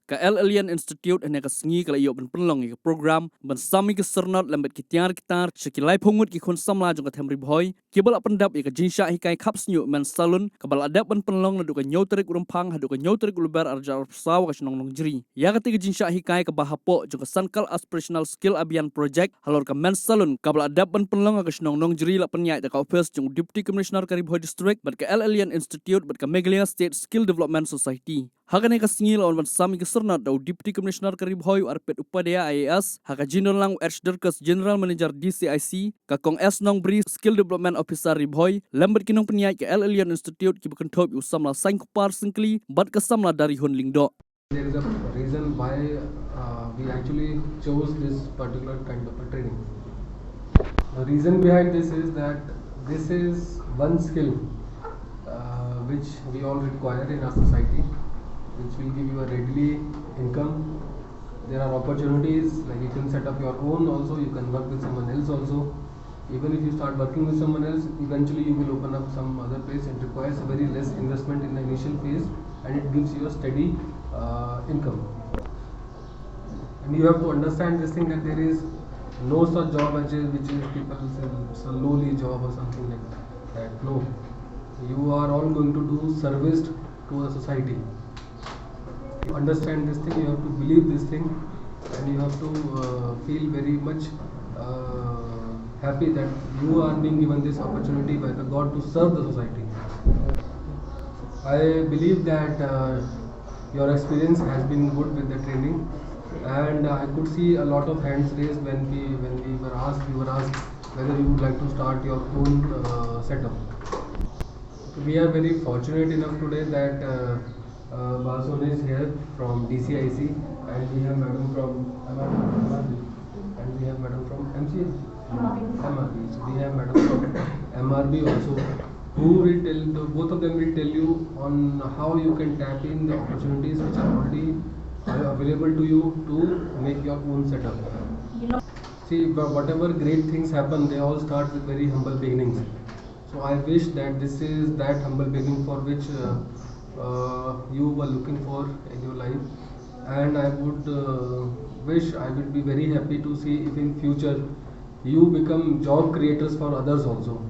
ka El-Elyon Institute ene ka sngi kala yo ben penlong ki program ben sami ki Syrnod lembet ki tiar kitar sekilai pungut ki khun Samla jong ka themri bhoi ki bal pendap ka jinsha hikai Khap Sniuh men salun ka bal adap ben penlong na du ka nyotrik urumpang hadu ka nyotrik uluber arjar saw ka snong nong jri ya ka ti jinsha hikai ka bahapo jong ka sankal aspirational skill abian project halor ka men salun ka bal adap ben penlong ka snong nong jri la penyai ka office jong deputy commissioner ka bhoi district bet ka El-Elyon Institute bet ka Meghalaya State Skill Development Society Hakane ka singil on ban sami ka Syrnod daw Deputy Commissioner karib hoy arpet upadaya IAS haka General lang Archdiocese General Manager DCIC ka kong S nong Bri Skill Development Officer ribhoy lambat kinong penyai ka El-Elyon Institute ki bekenthop yu Samla sangkupar singkli bat ka Samla dari hun lingdo. There is a reason why we actually chose this particular kind of a training. The reason behind this is that this is one skill which we all require in our society, which will give you a readily income. There are opportunities, like you can set up your own also, you can work with someone else also. Even if you start working with someone else, eventually you will open up some other place. It requires a very less investment in the initial phase and it gives you a steady income. And you have to understand this thing that there is no such job which is people say it's a lowly job or something like that. No. You are all going to do service to the society. You understand this thing, you have to believe this thing, and you have to feel very much happy that you are being given this opportunity by the God to serve the society. I believe that your experience has been good with the training, and I could see a lot of hands raised when we were asked whether you would like to start your own setup. We are very fortunate enough today that Bason is here from DCIC, and we have Madam from MRB, and we have Madam from MRB. So we have Madam from MRB also, who will tell, both of them will tell you on how you can tap in the opportunities which are already available to you to make your own setup. See, whatever great things happen, they all start with very humble beginnings. So I wish that this is that humble beginning for which you were looking for in your life, and I would I would be very happy to see if in future you become job creators for others also.